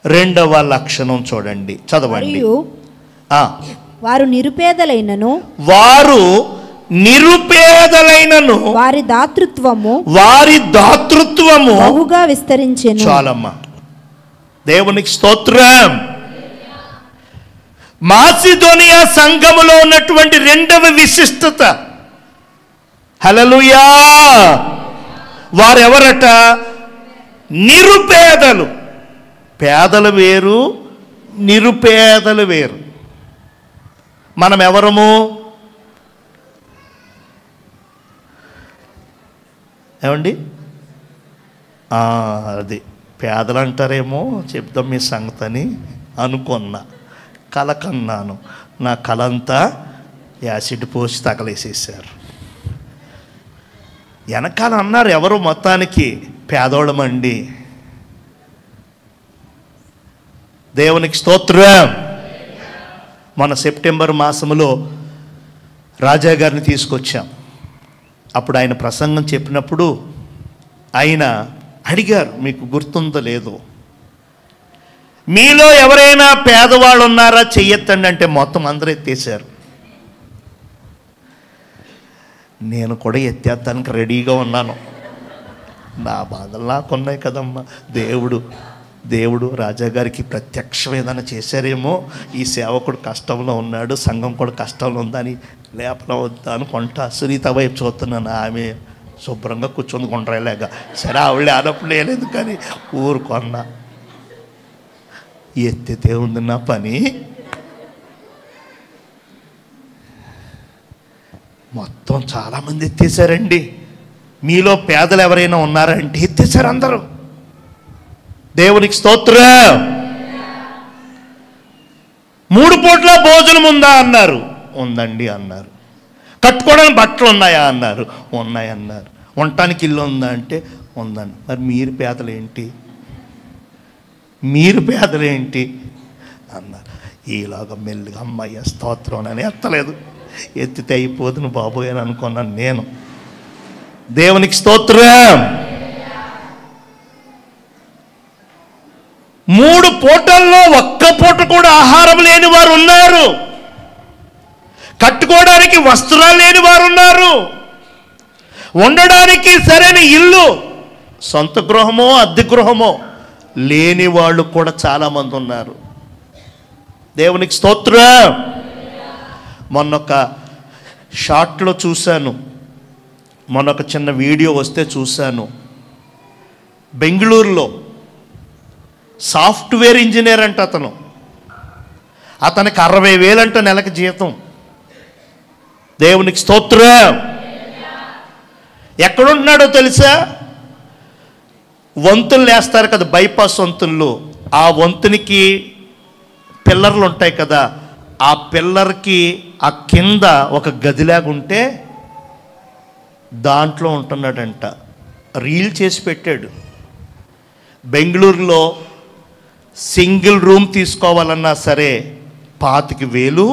రెండవ లక్షణం చూడండి, చదవండి. వారు నిరుపేదలైనను వారి దాతృత్వము బహుగా విస్తరించెను. చాలమ్మా, దేవునికి స్తోత్రం. మాసిదోనియా సంఘములో ఉన్నటువంటి రెండవ విశిష్టత, హల్లెలూయా, వారెవరట? నిరుపేదలు. పేదలు వేరు, నిరుపేదలు వేరు. మనం ఎవరము? ఏమండి? అది పేదలు అంటారేమో, చెప్దాం మీ సంగతి అని అనుకున్నా. కల కన్నాను, నా కలంతా యాసిడ్ పోసి తగలేసేసారు. వెనకాల అన్నారు ఎవరు, మొత్తానికి పేదోళమండి. దేవునికి స్తోత్రం. మన సెప్టెంబర్ మాసంలో రాజా గారిని తీసుకొచ్చాం. అప్పుడు ఆయన ప్రసంగం చెప్పినప్పుడు ఆయన అడిగారు, మీకు గుర్తుందో లేదో, మీలో ఎవరైనా పేదవాళ్ళు ఉన్నారా చెయ్యొద్దండి అంటే మొత్తం అందరూ ఎత్తేసారు. నేను కూడా ఎత్తేస్తానికి రెడీగా ఉన్నాను. నా బాధలు నాకున్నాయి కదమ్మా. దేవుడు రాజాగారికి ప్రత్యక్షం ఏదైనా చేశారేమో, ఈ సేవకుడు కష్టంలో ఉన్నాడు, సంఘం కూడా కష్టంలో ఉందని లేపన వద్దా అనుకుంటా సునీత వైపు చూస్తున్నాను. ఆమె శుభ్రంగా కూర్చొని కొండలేక, సరే ఆవిడ ఆనప్పుడు లేదు కానీ ఊరుకొన్నా. ఎత్తితే ఉంది నా పని. మొత్తం చాలామంది ఎత్తేసారండి. మీలో పేదలు ఎవరైనా ఉన్నారంటే ఎత్తేసారు అందరూ. దేవునికి స్తోత్రం. 3 పూట్ల భోజనం ఉందా అన్నారు, ఉందండి అన్నారు. కట్టుకోవడానికి బట్టలు ఉన్నాయా అన్నారు, ఉన్నాయన్నారు. ఉండటానికి ఇల్లు ఉందా అంటే ఉందండి. మరి మీరు పేదలేంటి అన్నారు. ఈలాగా మెల్లిగా అమ్మయ్య స్తోత్రం అని ఎత్తలేదు. ఎత్తితే అయిపోదును బాబోయ్ అని అనుకున్నాను నేను. దేవునికి స్తోత్రం. 3 పూటల్లో ఒక్క పూట కూడా ఆహారం లేని వారు ఉన్నారు. కట్టుకోవడానికి వస్త్రాలు లేని వారు ఉన్నారు. ఉండడానికి సరైన ఇల్లు, సొంత గృహమో అద్దె గృహమో లేని వాళ్ళు కూడా చాలామంది ఉన్నారు. దేవునికి స్తోత్రం. మొన్నొక షార్ట్లో చూశాను, మొన్నొక చిన్న వీడియో వస్తే చూశాను. బెంగళూరులో సాఫ్ట్వేర్ ఇంజనీర్ అంట అతనికి 60,000 అంట నెలకి జీతం. దేవునికి స్తోత్రం. ఎక్కడుంటున్నాడో తెలుసా? వంతులు వేస్తారు కదా, బైపాస్ వంతుల్లో, ఆ వంతునికి పిల్లర్లు ఉంటాయి కదా, ఆ పిల్లర్కి ఆ కింద ఒక గదిలాగా ఉంటే దాంట్లో ఉంటున్నాడంట. రీల్ చేసి పెట్టాడు. బెంగళూరులో సింగిల్ రూమ్ తీసుకోవాలన్నా సరే 25,000,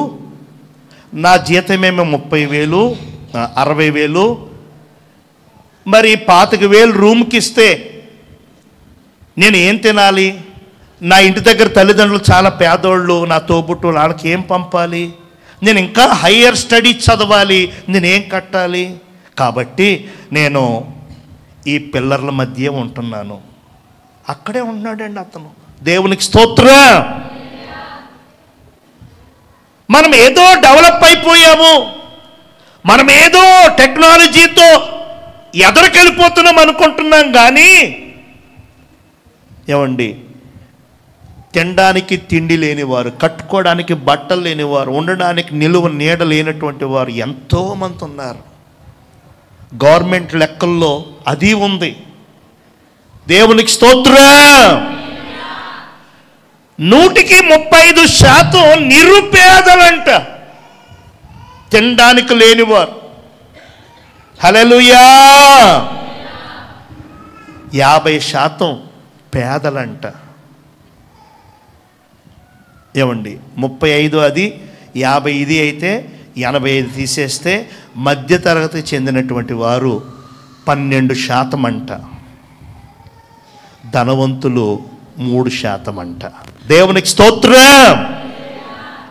నా జీతమేమో 30,000, 60,000. మరి 25,000 రూమ్కి ఇస్తే నేను ఏం తినాలి? నా ఇంటి దగ్గర తల్లిదండ్రులు చాలా పేదోళ్ళు, నా తోబుట్టు, వాళ్ళకి ఏం పంపాలి? నేను ఇంకా హయ్యర్ స్టడీ చదవాలి, నేనేం కట్టాలి? కాబట్టి నేను ఈ పిల్లర్ల మధ్య ఉంటున్నాను. అక్కడే ఉన్నాడండి అతను. దేవునికి స్తోత్రం. మనం ఏదో డెవలప్ అయిపోయాము, మనం ఏదో టెక్నాలజీతో ఎదరికెళ్ళిపోతున్నాం అనుకుంటున్నాం. కానీ ఏమండి, తినడానికి తిండి లేనివారు, కట్టుకోవడానికి బట్టలు లేనివారు, ఉండడానికి నిలువ నీడ లేనటువంటి వారు ఎంతోమంది ఉన్నారు. గవర్నమెంట్ లెక్కల్లో అది ఉంది. దేవునికి స్తోత్రం. 135% నిరుపేదలంట, తినడానికి లేనివారు. హల్లెలూయా. 50% పేదలంట. ఏమండి, 35 అది, 50 ఇది అయితే 85 తీసేస్తే మధ్యతరగతి చెందినటువంటి వారు 12% అంట. ధనవంతులు 3% అంట. దేవునికి స్తోత్రం.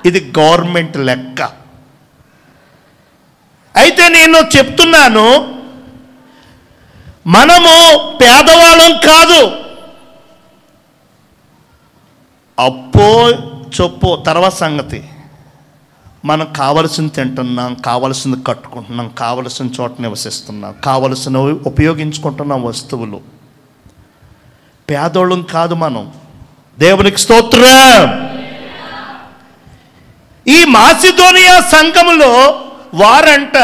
ఇది గవర్నమెంట్ లెక్క. అయితే నేను చెప్తున్నాను, మనము పేదవాళ్ళం కాదు. అప్పో చొప్పో తర్వాత సంగతి. మనం కావలసింది తింటున్నాం, కావలసింది కట్టుకుంటున్నాం, కావలసిన చోట నివసిస్తున్నాం, కావలసినవి ఉపయోగించుకుంటున్నాం వస్తువులు. పేదోళ్ళం కాదు మనం. దేవునికి స్తోత్రం. ఈ మాసిదోనియా సంఘములో వారంట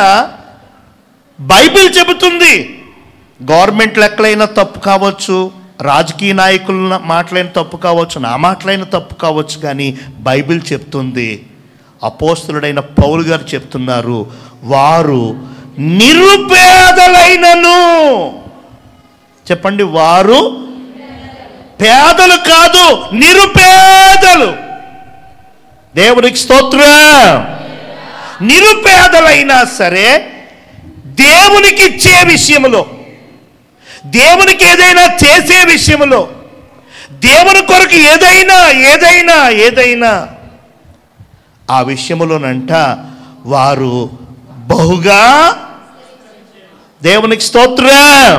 బైబిల్ చెబుతుంది, గవర్నమెంట్ లెక్కలైనా తప్పు కావచ్చు, రాజకీయ నాయకుల మాటలైన తప్పు కావచ్చు, నా మాటలైన తప్పు కావచ్చు, కానీ బైబిల్ చెప్తుంది, అపోస్తలుడైన పౌలు గారు చెప్తున్నారు, వారు నిరుపేదలైనను. చెప్పండి, వారు పేదలు కాదు, నిరుపేదలు. దేవునికి స్తోత్రం. నిరుపేదలైనా సరే దేవునికి ఇచ్చే విషయంలో, దేవునికి ఏదైనా చేసే విషయంలో, దేవుని కొరకు ఏదైనా ఆ విషయంలోనంట వారు బహుగా, దేవునికి స్తోత్రం,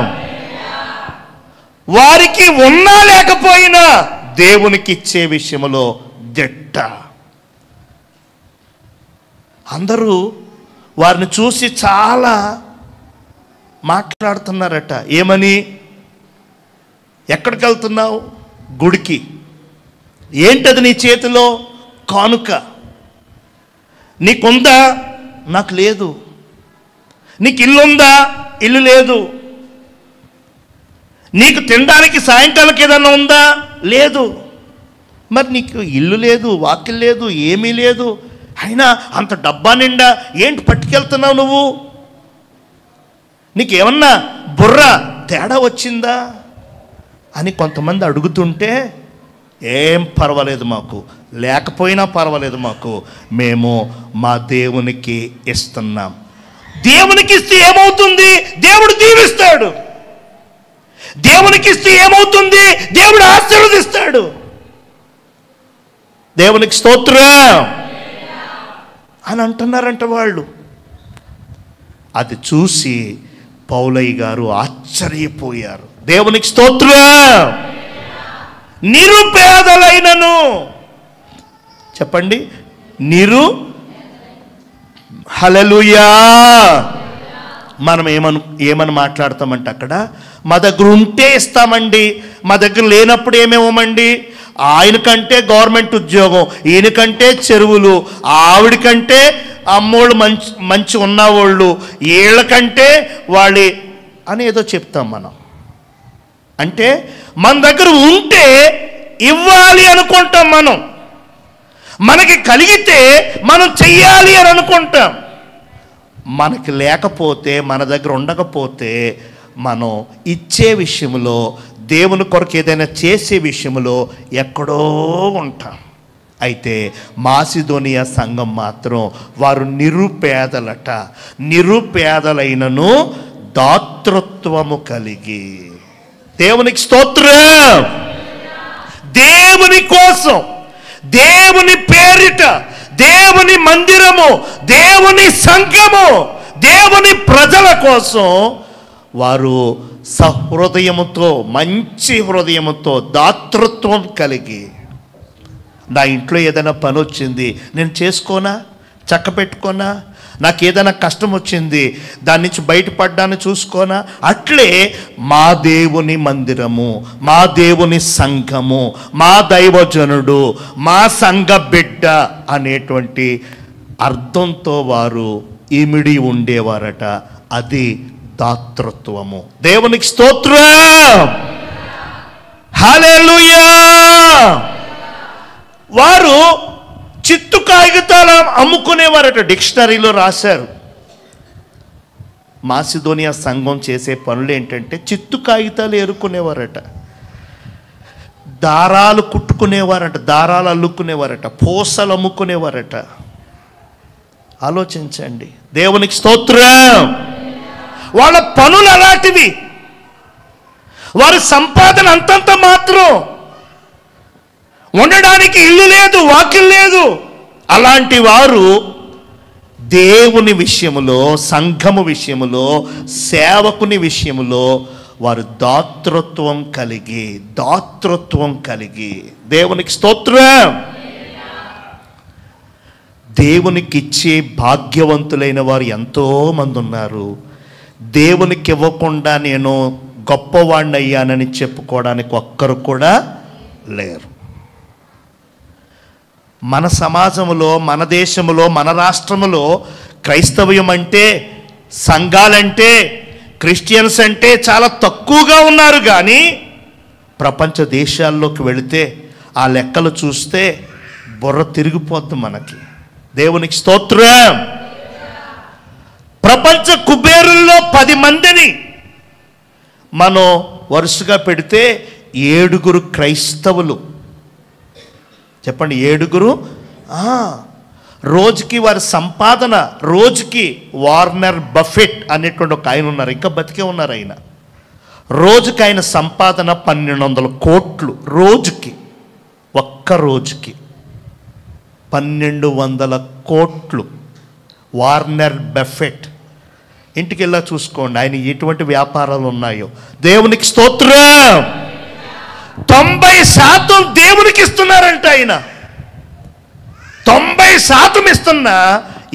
వారికి ఉన్నా లేకపోయినా దేవునికి ఇచ్చే విషయంలో దిట్ట. అందరూ వారిని చూసి చాలా మాట్లాడుతున్నారట. ఏమని? ఎక్కడికి వెళ్తున్నావు? గుడికి. ఏంటది నీ చేతిలో? కానుక. నీకుందా? నాకు లేదు. నీకు ఇల్లుందా? ఇల్లు లేదు. నీకు తినడానికి సాయంకాలం ఏదన్నా ఉందా? లేదు. మరి నీకు ఇల్లు లేదు, వాకిల్ లేదు, ఏమీ లేదు, అయినా అంత డబ్బా నిండా ఏంటి పట్టుకెళ్తున్నావు నువ్వు? నీకేమన్నా బుర్ర తేడా వచ్చిందా అని కొంతమంది అడుగుతుంటే, ఏం పర్వాలేదు మాకు, లేకపోయినా పర్వాలేదు మాకు, మేము మా దేవునికి ఇస్తున్నాం. దేవునికి ఇస్తే ఏమవుతుంది? దేవుడు దీవిస్తాడు. దేవునికి ఇస్తే ఏమవుతుంది? దేవుడు ఆశీర్వదిస్తాడు. దేవునికి స్తోత్రం అని అంటున్నారంట వాళ్ళు. అది చూసి పౌలయ్య గారు ఆశ్చర్యపోయారు. దేవునికి స్తోత్రం. నిరుపేదలైనను, చెప్పండి, హల్లెలూయా. మనం ఏమని మాట్లాడతామంటే అక్కడ, మా దగ్గర ఉంటే ఇస్తామండి, మా దగ్గర లేనప్పుడు ఏమేమోమండి, ఆయనకంటే గవర్నమెంట్ ఉద్యోగం, ఈయనకంటే చెరువులు, ఆవిడకంటే అమ్మోళ్ళు మంచి ఉన్నవాళ్ళు, వీళ్ళకంటే వాళ్ళ అని ఏదో చెప్తాం మనం. అంటే మన దగ్గర ఉంటే ఇవ్వాలి అనుకుంటాం మనం, మనకి కలిగితే మనం చెయ్యాలి అని అనుకుంటాం. మనకి లేకపోతే, మన దగ్గర ఉండకపోతే మనం ఇచ్చే విషయంలో, దేవుని కొరకు ఏదైనా చేసే విషయంలో ఎక్కడో ఉంటాం. అయితే మాసిదోనియా సంఘం మాత్రం వారు నిరుపేదలట. నిరుపేదలైనను దాతృత్వము కలిగి. దేవునికి స్తోత్రం. దేవుని కోసం, దేవుని పేరిట, దేవుని మందిరము, దేవుని సంఘము, దేవుని ప్రజల కోసం వారు సహృదయముతో, మంచి హృదయముతో, దాతృత్వం కలిగి, నా ఇంట్లో ఏదైనా పని వచ్చింది నేను చేసుకోనా, చక్క పెట్టుకోనా, నాకు ఏదైనా కష్టం వచ్చింది దాని నుంచి బయటపడ్డాన్ని చూసుకోనా, అట్లే మా దేవుని మందిరము, మా దేవుని సంఘము, మా దైవజనుడు, మా సంఘ బిడ్డ అనేటువంటి అర్థంతో వారు ఇమిడి ఉండేవారట. అది దాతృత్వము. దేవునికి స్తోత్రం. హల్లెలూయా. వారు చిత్తు కాగితాలు అమ్ముకునేవారట. డిక్షనరీలో రాశారు, మాసిదోనియా సంఘం చేసే పనులు ఏంటంటే చిత్తు కాగితాలు ఏరుకునేవారట, దారాలు కుట్టుకునేవారట, దారాలు అల్లుకునేవారట, పూసలు అమ్ముకునేవారట. ఆలోచించండి. దేవునికి స్తోత్రం. వాళ్ళ పనులు అలాంటివి. వారి సంపాదన అంతంత మాత్రం. ఉండడానికి ఇల్లు లేదు, వాకిల్ లేదు. అలాంటి వారు దేవుని విషయములో, సంఘము విషయములో, సేవకుని విషయములో వారు దాతృత్వం కలిగి దేవునికి స్తోత్రం. దేవునికి ఇచ్చే భాగ్యవంతులైన వారు ఎంతోమంది ఉన్నారు. దేవునికి ఇవ్వకుండా నేను గొప్పవాడిని అయ్యానని చెప్పుకోవడానికి ఒక్కరు కూడా లేరు. మన సమాజంలో, మన దేశంలో, మన రాష్ట్రంలో క్రైస్తవ్యం అంటే, సంఘాలంటే, క్రిస్టియన్స్ అంటే చాలా తక్కువగా ఉన్నారు. కానీ ప్రపంచ దేశాల్లోకి వెళితే ఆ లెక్కలు చూస్తే బుర్ర తిరిగిపోద్ది మనకి. దేవునికి స్తోత్రం. ప్రపంచ కుబేరుల్లో 10 మందిని మనం వరుసగా పెడితే 7 క్రైస్తవులు. చెప్పండి, 7. రోజుకి వారి సంపాదన, రోజుకి వార్నర్ బఫెట్ అనేటువంటి ఒక ఆయన ఉన్నారు, ఇంకా బతికే ఉన్నారు ఆయన. రోజుకి ఆయన సంపాదన 1200 కోట్లు. రోజుకి, ఒక్క రోజుకి 1200 కోట్లు. Warren Buffett. ఇంటికి వెళ్ళా చూసుకోండి ఆయన ఎటువంటి వ్యాపారాలు ఉన్నాయో. దేవునికి స్తోత్రం. 90% దేవునికి ఇస్తున్నారంట ఆయన. 90% ఇస్తున్నా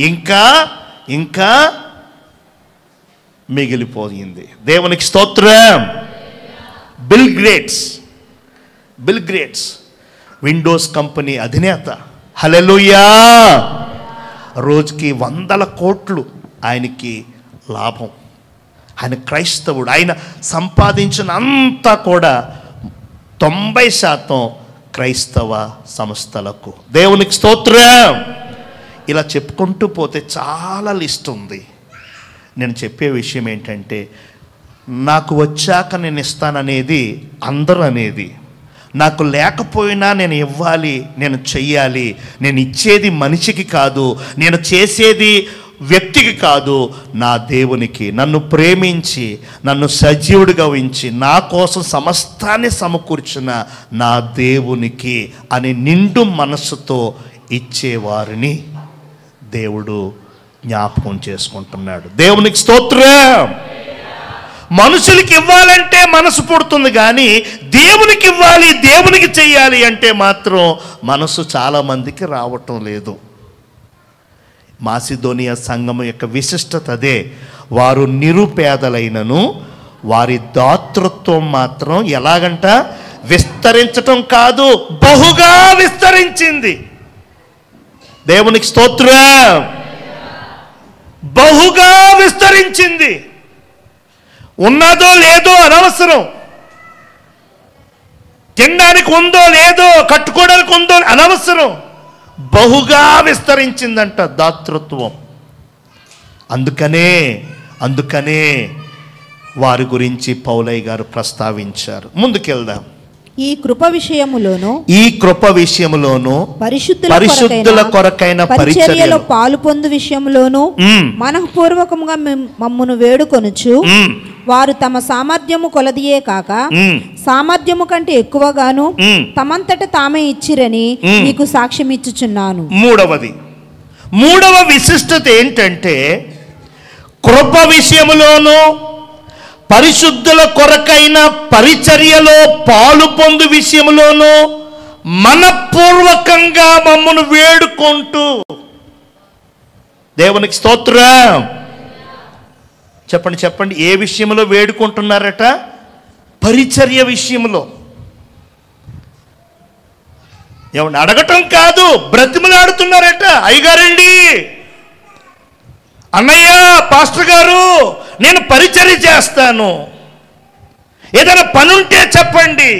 ఇంకా మిగిలిపోయింది. దేవునికి స్తోత్రం. బిల్ గ్రేట్స్ విండోస్ కంపెనీ అధినేత. హల్లెలూయా. రోజుకి 100 కోట్లు ఆయనకి లాభం. ఆయన క్రైస్తవుడు. ఆయన సంపాదించిన అంతా కూడా 90% క్రైస్తవ సంస్థలకు. దేవునికి స్తోత్రం. ఇలా చెప్పుకుంటూ పోతే చాలా లిస్ట్ ఉంది. నేను చెప్పే విషయం ఏంటంటే, నాకు వచ్చాక నేను ఇస్తాననేది అందరూ అనేది. నాకు లేకపోయినా నేను ఇవ్వాలి, నేను చెయ్యాలి. నేను ఇచ్చేది మనిషికి కాదు, నేను చేసేది వ్యక్తికి కాదు, నా దేవునికి. నన్ను ప్రేమించి, నన్ను సజీవుడిగా ఉంచి, నా కోసం సమస్తాన్ని సమకూర్చిన నా దేవునికి అని నిండు మనస్సుతో ఇచ్చేవారిని దేవుడు జ్ఞాపకం చేసుకుంటున్నాడు. దేవునికి స్తోత్రం. మనుషులకి ఇవ్వాలంటే మనసు పుడుతుంది, కానీ దేవునికి ఇవ్వాలి, దేవునికి చెయ్యాలి అంటే మాత్రం మనసు చాలామందికి రావటం లేదు. మాసిదోనియా సంఘం యొక్క విశిష్టత అదే. వారు నిరుపేదలైనను వారి దాతృత్వం మాత్రం ఎలాగంట విస్తరించటం కాదు, బహుగా విస్తరించింది. దేవునికి స్తోత్రం. బహుగా విస్తరించింది. ఉన్నదో లేదో అనవసరం, తినడానికి ఉందో లేదో, కట్టుకోవడానికి ఉందో అనవసరం, బహుగా విస్తరించిందంట దాతృత్వం. అందుకనే వారి గురించి పౌలయ్య గారు ప్రస్తావించారు. ముందుకెళ్దాం. ఈ కృప విషయములోను పరిశుద్ధుల కొరకైన పరిచర్యలో పాలు పొందు విషయములోను మనఃపూర్వకముగా మమ్మును వేడుకొనుచు వారు తమ సామర్థ్యము కొలదియే కాక సామర్థ్యము కంటే ఎక్కువగాను తమంతట తామే ఇచ్చిరని నీకు సాక్ష్యం ఇచ్చుచున్నాను. మూడవ విశిష్టత ఏంటంటే, కృప విషయములోను పరిశుద్ధుల కొరకైన పరిచర్యలో పాలు పొందు విషయంలోనూ మనపూర్వకంగా మమ్మను వేడుకుంటూ. దేవునికి స్తోత్రం. చెప్పండి, ఏ విషయంలో వేడుకుంటున్నారట? పరిచర్య విషయంలో. ఏమన్నా అడగటం కాదు, బ్రతిమలాడుతున్నారట. అయ్యగారండి, అన్నయ్య, పాస్టర్ గారు, నేను పరిచర్య చేస్తాను, ఏదైనా పని ఉంటే చెప్పండి,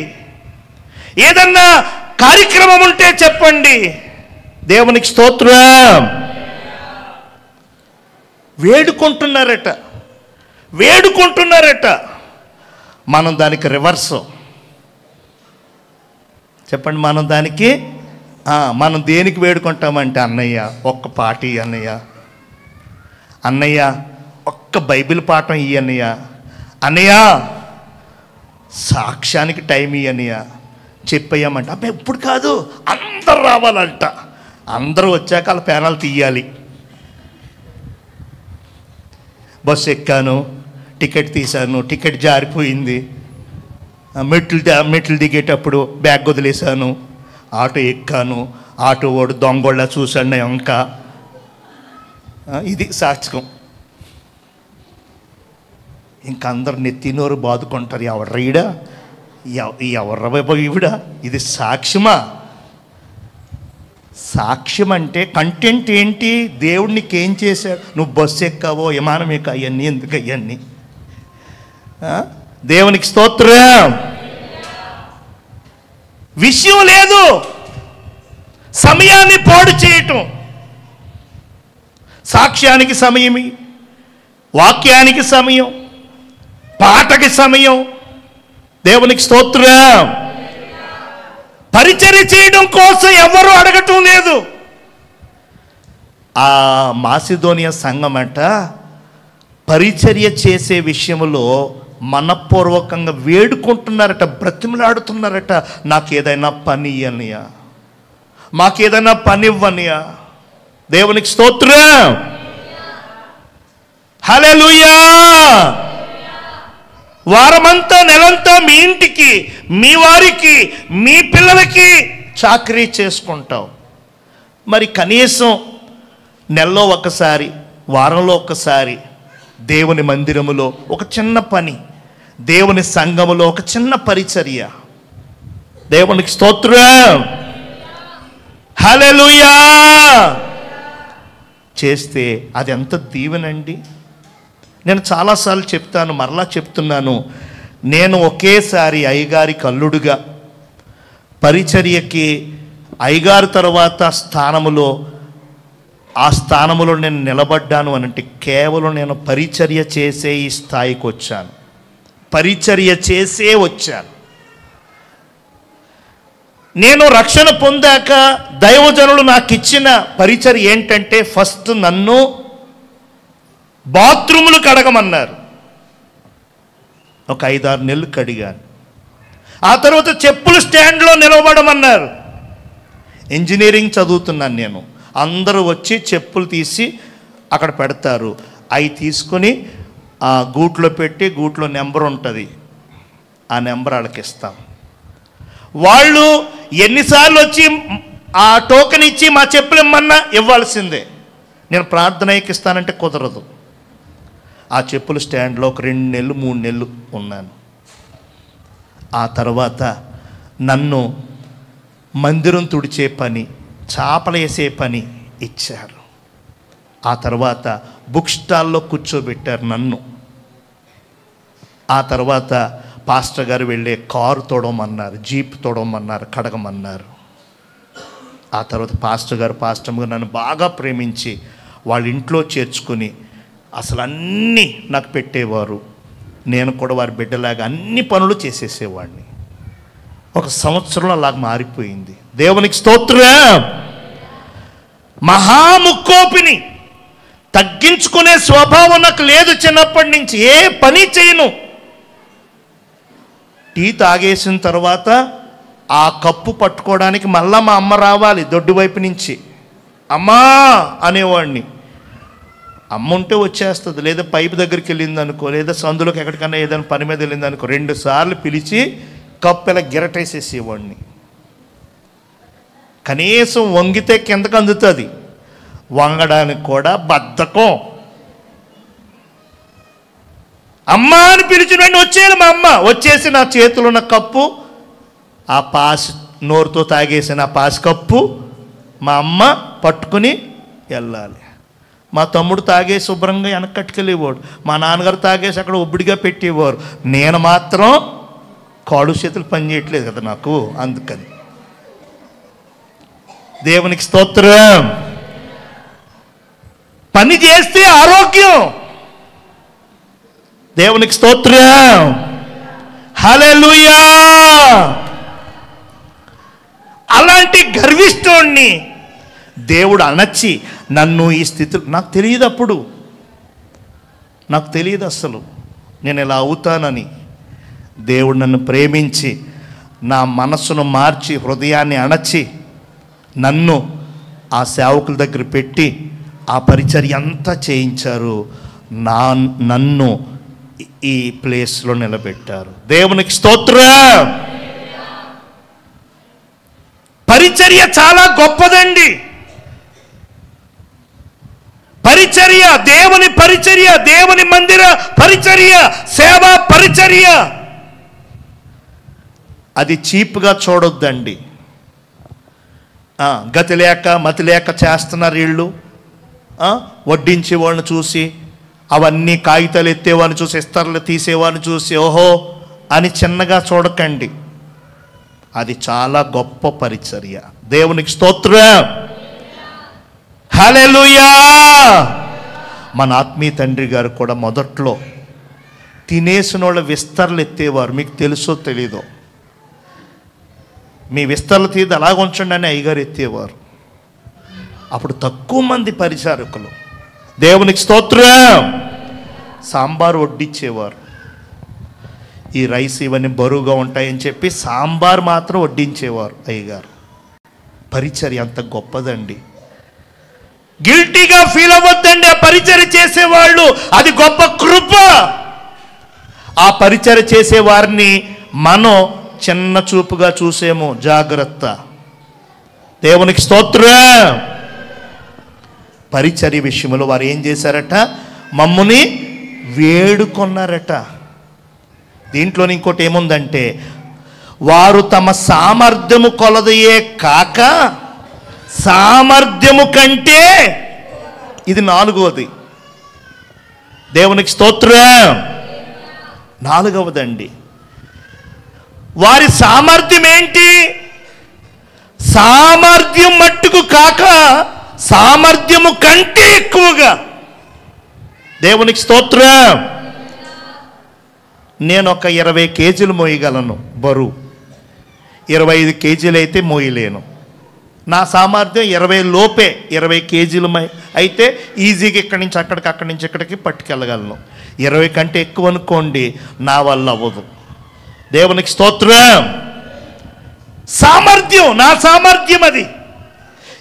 ఏదన్నా కార్యక్రమం ఉంటే చెప్పండి. దేవునికి స్తోత్రం. వేడుకుంటున్నారట. మనం దానికి రివర్స్. చెప్పండి, మనం దేనికి వేడుకుంటామంటే, అన్నయ్య ఒక్క పాట ఇయ్యి అన్నయ్య, ఒక్క బైబిల్ పాఠం ఇయ్యి అన్నయ్య, సాక్ష్యానికి టైం ఇయ్యి, చెప్పేయమంటే అబ్బాయి ఇప్పుడు కాదు, అందరు రావాలంట. అందరూ వచ్చాక వాళ్ళ ప్యానల్ తీయాలి. బస్సు ఎక్కాను, టికెట్ తీశాను, టికెట్ జారిపోయింది. మెట్లు దిగేటప్పుడు బ్యాగ్ వదిలేశాను. ఆటో ఎక్కాను, ఆటో వాడు దొంగోళ్ళ చూశాను ఇంకా. ఇది సాక్ష్యం. ఇంకా అందరు నెత్తినోరు బాదుకుంటారు, ఎవరు రీడా, ఎవరు ఈవిడా. ఇది సాక్ష్యమా? సాక్ష్యం అంటే కంటెంట్ ఏంటి? దేవుడు నీకేం చేశాడు? నువ్వు బస్సు ఎక్కావో, విమానం ఎక్క, అవన్నీ ఎందుకు అవన్నీ? దేవునికి స్తోత్రం. విషయం లేదు, సమయాన్ని పాడు చేయటం. సాక్ష్యానికి సమయం, వాక్యానికి సమయం, పాటకి సమయం. దేవునికి స్తోత్రం. పరిచర్య చేయడం కోసం ఎవరు అడగటం లేదు. ఆ మాసిదోనియా సంఘం అంట పరిచర్య చేసే విషయంలో మనపూర్వకంగా వేడుకుంటున్నారట, బ్రతిమలాడుతున్నారట. నాకేదైనా పని ఇవ్వనియా, మాకేదైనా పని ఇవ్వనియా. దేవునికి స్తోత్రం. హల్లెలూయా. వారమంతా నెలంతా మీ ఇంటికి, మీ వారికి, మీ పిల్లలకి చాకరీ చేసుకుంటావు. మరి కనీసం నెలలో ఒకసారి, వారంలో ఒకసారి దేవుని మందిరములో ఒక చిన్న పని, దేవుని సంఘములో ఒక చిన్న పరిచర్య. దేవునికి స్తోత్రం. హల్లెలూయా. చేస్తే అది ఎంత దీవెనండి. నేను చాలాసార్లు చెప్తాను, మరలా చెప్తున్నాను. నేను ఒకేసారి అయ్యగారికి అల్లుడుగా పరిచర్యకి అయ్యగారు తర్వాత ఆ స్థానములో నేను నిలబడ్డాను అని అంటే కేవలం నేను పరిచర్య చేసే ఈ స్థాయికి వచ్చాను. పరిచర్య చేసే వచ్చాను. నేను రక్షణ పొందాక దైవజనులు నాకు ఇచ్చిన పరిచర్య ఏంటంటే, ఫస్ట్ నన్ను బాత్రూములు కడగమన్నారు. ఒక 5-6 నెలలు కడిగాను. ఆ తర్వాత చెప్పులు స్టాండ్లో నిలబడమన్నారు. ఇంజనీరింగ్ చదువుతున్నాను నేను. అందరూ వచ్చి చెప్పులు తీసి అక్కడ పెడతారు. అవి తీసుకొని ఆ గూట్లో పెట్టి, గూట్లో నెంబర్ ఉంటుంది, ఆ నెంబర్ వాళ్ళకి ఇస్తాం. వాళ్ళు ఎన్నిసార్లు వచ్చి ఆ టోకెన్ ఇచ్చి మా చెప్పులు ఇమ్మన్నా ఇవ్వాల్సిందే. నేను ప్రార్థనకి ఇస్తానంటే కుదరదు. ఆ చెప్పుల స్టాండ్లో ఒక 2 నెలలు 3 నెలలు ఉన్నాను. ఆ తర్వాత నన్ను మందిరం తుడిచే పని, చాపలు వేసే పని ఇచ్చారు. ఆ తర్వాత బుక్ స్టాల్లో కూర్చోబెట్టారు నన్ను. ఆ తర్వాత పాస్టర్ గారు వెళ్ళే కారు తోడమన్నారు, జీప్ తోడమన్నారు, కడగమన్నారు. ఆ తర్వాత పాస్టర్ గారు నన్ను బాగా ప్రేమించి వాళ్ళ ఇంట్లో చేర్చుకుని అసలు అన్నీ నాకు పెట్టేవారు. నేను కూడా వారి బిడ్డలాగా అన్ని పనులు చేసేసేవాడిని. 1 సంవత్సరంలో అలాగ మారిపోయింది. దేవునికి స్తోత్రం. మహాముక్కోపిని, తగ్గించుకునే స్వభావం నాకు లేదు. చిన్నప్పటి నుంచి ఏ పని చేయను. టీ తాగేసిన తర్వాత ఆ కప్పు పట్టుకోవడానికి మళ్ళా మా అమ్మ రావాలి దొడ్డు వైపు నుంచి. అమ్మా అనేవాడిని. అమ్మ ఉంటే వచ్చేస్తుంది, లేదా పైపు దగ్గరికి వెళ్ళింది అనుకో, లేదా సందులోకి ఎక్కడికన్నా ఏదైనా పని మీద వెళ్ళింది అనుకో, 2 సార్లు పిలిచి కప్పు ఇలా గిరటేసేసేవాడిని. కనీసం వంగితే కిందకు అందుతుంది, వంగడానికి కూడా బద్ధకం. అమ్మ అని పిలిచిన వెంటనే వచ్చేయాలి మా అమ్మ. వచ్చేసి నా చేతిలో ఉన్న కప్పు, ఆ పాస్ నోరుతో తాగేసిన ఆ పాస్ కప్పు మా అమ్మ పట్టుకుని వెళ్ళాలి. మా తమ్ముడు తాగేసి శుభ్రంగా వెనకట్టుకెళ్ళేవాడు. మా నాన్నగారు తాగేసి అక్కడ ఒబ్బిడిగా పెట్టేవారు. నేను మాత్రం కాళ్ళు చేతులు పని చేయట్లేదు కదా నాకు, అందుకని. దేవునికి స్తోత్రం. పని చేస్తే ఆరోగ్యం. దేవునికి స్తోత్రం. హల్లెలూయా. అలాంటి గర్విష్ఠుణ్ణి దేవుడు అణచి నన్ను ఈ స్థితిలో, నాకు తెలియదు అప్పుడు, నాకు తెలియదు అసలు నేను ఇలా అవుతానని. దేవుడు నన్ను ప్రేమించి నా మనస్సును మార్చి హృదయాన్ని అణచి నన్ను ఆ సేవకుల దగ్గర పెట్టి ఆ పరిచర్య అంతా చేయించారు. నన్ను ఈ ప్లేస్లో నిలబెట్టారు. దేవునికి స్తోత్రం. పరిచర్య చాలా గొప్పదండి. పరిచర్య, దేవుని పరిచర్య, దేవుని మందిర పరిచర్య, సేవా పరిచర్య, అది చీప్గా చూడొద్దండి. గతి లేక మతి లేక చేస్తున్నారు వీళ్ళు. వడ్డించే వాళ్ళని చూసి, అవన్నీ కాగితాలు ఎత్తేవాడిని చూసి, ఇస్తర్లు తీసేవాడిని చూసి ఓహో అని చిన్నగా చూడకండి. అది చాలా గొప్ప పరిచర్య. దేవునికి స్తోత్రం. హల్లెలూయా. మన ఆత్మీయ తండ్రి గారు కూడా మొదట్లో తినేసిన వాళ్ళ విస్తర్లు ఎత్తేవారు. మీకు తెలుసో తెలీదో, మీ విస్తర్లు తీది అలాగ ఉంచండి అని అయ్యగారు ఎత్తేవారు. అప్పుడు తక్కువ మంది పరిచారకులు. దేవునికి స్తోత్రం. సాంబార్ వడ్డించేవారు. ఈ రైస్ ఇవన్నీ బరువుగా ఉంటాయని చెప్పి సాంబార్ మాత్రం వడ్డించేవారు అయ్యగారు. పరిచర్య అంత గొప్పదండి. గిల్టీగా ఫీల్ అవ్వద్దండి ఆ పరిచర్య చేసేవాళ్ళు. అది గొప్ప కృప. ఆ పరిచర్య చేసేవారిని మనం చిన్న చూపుగా చూసేమో, జాగ్రత్త. దేవునికి స్తోత్రం. పరిచర్య విషయంలో వారు ఏం చేశారట? మమ్ముని వేడుకొన్నారట. దీంట్లో ఇంకోటి ఏముందంటే, వారు తమ సామర్థ్యము కొలదయే కాక సామర్థ్యము కంటే, ఇది 4వది. దేవునికి స్తోత్రం. 4వదండి. వారి సామర్థ్యం ఏంటి? సామర్థ్యం మట్టుకు కాక సామర్థ్యము కంటే ఎక్కువగా. దేవునికి స్తోత్రం. నేను ఒక 20 కేజీలు మోయగలను బరువు. 25 కేజీలు అయితే మోయలేను. నా సామర్థ్యం 20 లోపే. 20 కేజీలు అయితే ఈజీగా ఇక్కడి నుంచి అక్కడికి, అక్కడి నుంచి ఇక్కడికి పట్టుకెళ్ళగలను. 20 కంటే ఎక్కువ అనుకోండి, నా వల్ల అవ్వదు. దేవునికి స్తోత్రం. సామర్థ్యం, నా సామర్థ్యం అది.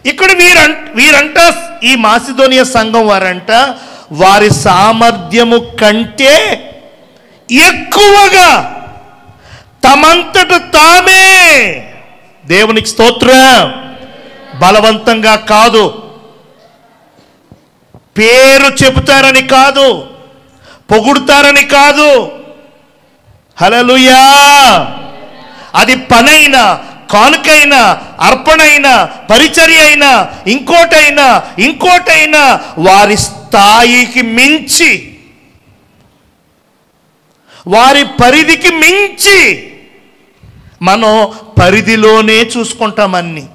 ఇక్కడ వీరంట, ఈ మాసిదోనియా సంఘం వారంట, వారి సామర్థ్యము కంటే ఎక్కువగా తమంతట తామే, దేవునికి స్తోత్రం, బలవంతంగా కాదు, పేరు చెబుతారని కాదు, పొగుడుతారని కాదు. హల్లెలూయా. అది పనైనా, కానుకైనా, అర్పణైనా, పరిచర్య అయినా, ఇంకోటైనా వారి స్థాయికి మించి, వారి పరిధికి మించి, మనం పరిధిలోనే చూసుకుంటామన్నీ.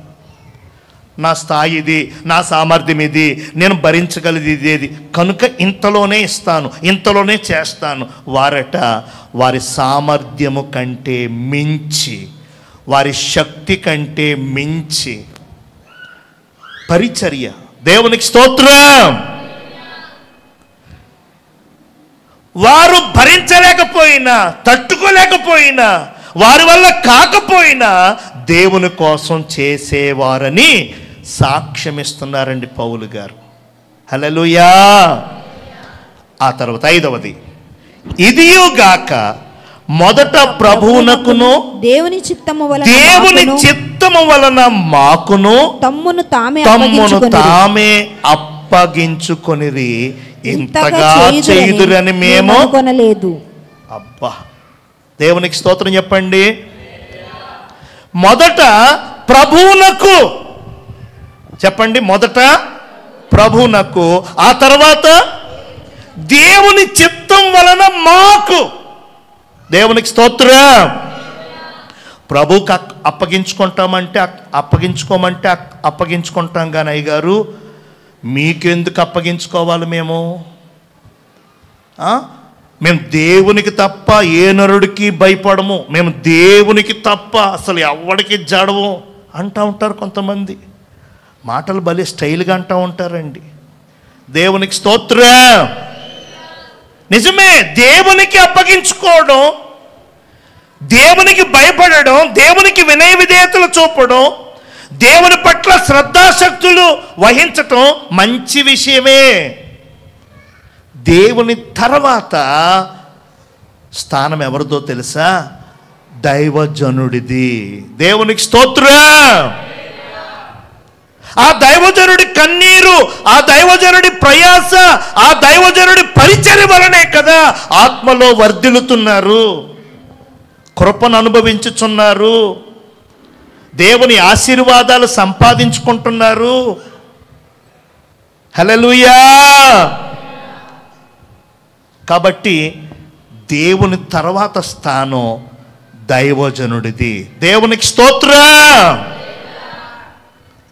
నా స్థాయి ఇది, నా సామర్థ్యం ఇది, నేను భరించగలది ఇదేది, కనుక ఇంతలోనే ఇస్తాను, ఇంతలోనే చేస్తాను. వారట వారి సామర్థ్యము కంటే మించి, వారి శక్తి కంటే మించి పరిచర్య. దేవునికి స్తోత్రం. వారు భరించలేకపోయినా, తట్టుకోలేకపోయినా, వారి వల్ల కాకపోయినా దేవుని కోసం చేసేవారని సాక్ష్యమిస్తున్నారండి పౌలు గారు. హల్లెలూయా. ఆ తర్వాత 5వది, ఇదియుగాక మొదట ప్రభువునకును దేవుని చిత్తము వలన మాకును తమ్మును తామే అప్పగించుకొనిరి, ఇంతగా చేయుదురని మేము అనుకొనలేదు. అబ్బా, దేవునికి స్తోత్రం చెప్పండి. మొదట ప్రభువునకు చెప్పండి, మొదట ప్రభువునకు, ఆ తర్వాత దేవుని చిత్తం వలన మాకు. దేవునికి స్తోత్రం. ప్రభువుకి అప్పగించుకోమంటే అప్పగించుకుంటాం కానీ అయ్యగారు మీకెందుకు అప్పగించుకోవాలి? మేము దేవునికి తప్ప ఏ నరుడికి భయపడము, మేము దేవునికి తప్ప అసలు ఎవడికి జడము అంటూ ఉంటారు కొంతమంది. మాటలు భలే స్టైల్గా అంటూ ఉంటారండి. దేవునికి స్తోత్రం. నిజమే, దేవునికి అప్పగించుకోవడం, దేవునికి భయపడడం, దేవునికి వినయ విధేయతలు చూపడం, దేవుని పట్ల శ్రద్ధాశక్తులు వహించటం మంచి విషయమే. దేవుని తర్వాత స్థానం ఎవరిదో తెలుసా? దైవజనుడిది. దేవునికి స్తోత్రం. ఆ దైవజనుడి కన్నీరు, ఆ దైవజనుడి ప్రయాస, ఆ దైవజనుడి పరిచర్య వలనే కదా ఆత్మలో వర్ధిల్లుతున్నారు, కృపను అనుభవించుచున్నారు, దేవుని ఆశీర్వాదాలు సంపాదించుకుంటున్నారు. హల్లెలూయా. కాబట్టి దేవుని తర్వాత స్థానం దైవజనుడిది. దేవునికి స్తోత్రం.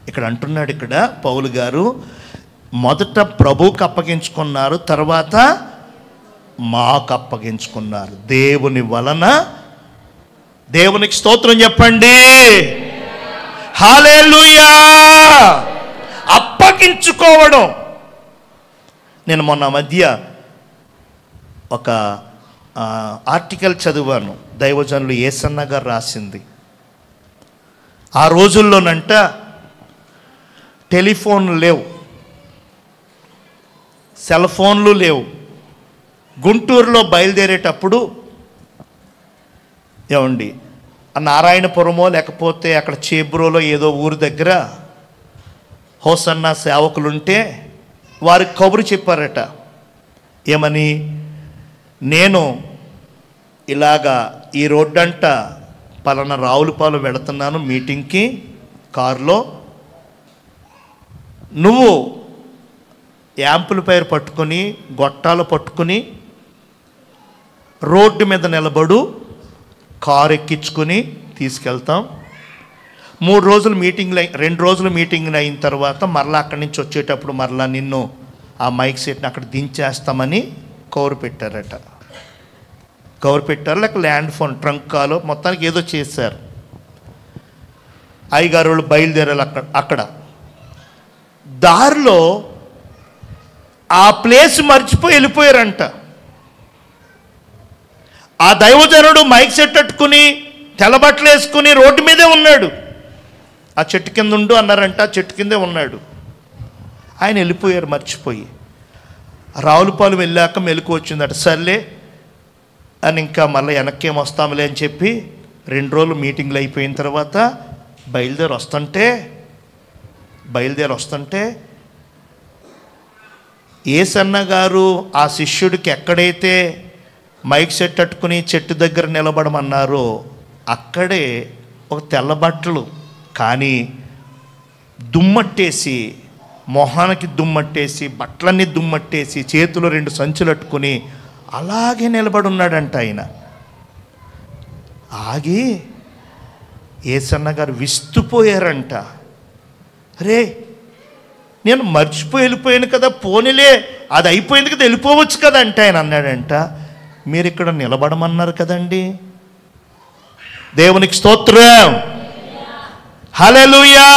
ఇక్కడ అంటున్నాడు, ఇక్కడ పౌలు గారు మొదట ప్రభువుకి అప్పగించుకున్నారు, తర్వాత మాకు అప్పగించుకున్నారు. దేవుని వలన. దేవునికి స్తోత్రం చెప్పండి. హల్లెలూయా. అప్పగించుకోవడం. నేను మొన్న మధ్య ఒక ఆర్టికల్ చదివాను, దైవజనులు యేసన్న గారు రాసింది. ఆ రోజుల్లోనంట టెలిఫోన్లు లేవు, సెల్ ఫోన్లు లేవు. గుంటూరులో బయలుదేరేటప్పుడు ఏమండి నారాయణపురమో లేకపోతే అక్కడ చేబ్రోలో ఏదో ఊరి దగ్గర హోసన్న సేవకులుంటే వారికి కబురు చెప్పారట. ఏమని? నేను ఇలాగా ఈ రోడ్డంట పలానా రావులపాలెం వెళుతున్నాను మీటింగ్కి కారులో, నువ్వు యాంప్లిఫైర్ పట్టుకొని గొట్టాలు పట్టుకుని రోడ్డు మీద నిలబడు, కారు ఎక్కించుకొని తీసుకెళ్తాం. 3 రోజులు మీటింగ్లు 2 రోజులు మీటింగ్లు అయిన తర్వాత మరలా అక్కడి నుంచి వచ్చేటప్పుడు మరలా నిన్ను ఆ మైక్ సెట్ని అక్కడ దించేస్తామని కవర్ పెట్టారట. కవర్ పెట్టారు, లేక ల్యాండ్ ఫోన్ ట్రంక్ కాలో మొత్తానికి ఏదో చేశారు. అయ్యగారు వాళ్ళు బయలుదేరాలి. అక్కడ దారిలో ఆ ప్లేస్ మర్చిపోయి వెళ్ళిపోయారంట. ఆ దైవజనుడు మైక్ సెట్ పెట్టుకుని తెల్లబట్టలు వేసుకుని రోడ్డు మీదే ఉన్నాడు. ఆ చెట్టు కింద ఉండు అన్నారంట, ఆ చెట్టు కిందే ఉన్నాడు. ఆయన వెళ్ళిపోయారు మర్చిపోయి. రావులపాలెం వెళ్ళాక మెలకు వచ్చిందట. సర్లే అని ఇంకా మళ్ళీ వెనక్కి ఏం వస్తాములే అని చెప్పి 2 రోజులు మీటింగ్లు అయిపోయిన తర్వాత బయలుదేరి వస్తుంటే యేసన్న గారు ఆ శిష్యుడికి ఎక్కడైతే మైక్ సెట్ పట్టుకుని చెట్టు దగ్గర నిలబడమన్నారో అక్కడే ఒక తెల్లబట్టలు కానీ దుమ్మట్టేసి, మొహానికి దుమ్మట్టేసి, బట్టలన్నీ దుమ్మట్టేసి, చేతిలో 2 సంచులు పట్టుకుని అలాగే నిలబడి ఉన్నాడంట. ఆయన ఆగి యేసన్న గారు విస్తుపోయారంట. రే, నేను మర్చిపోయి వెళ్ళిపోయాను కదా, పోనీలే అది అయిపోయింది కదా, వెళ్ళిపోవచ్చు కదా అంటే ఆయన అన్నాడంట, మీరు ఇక్కడ నిలబడమన్నారు కదండి. దేవునికి స్తోత్రం. హల్లెలూయా.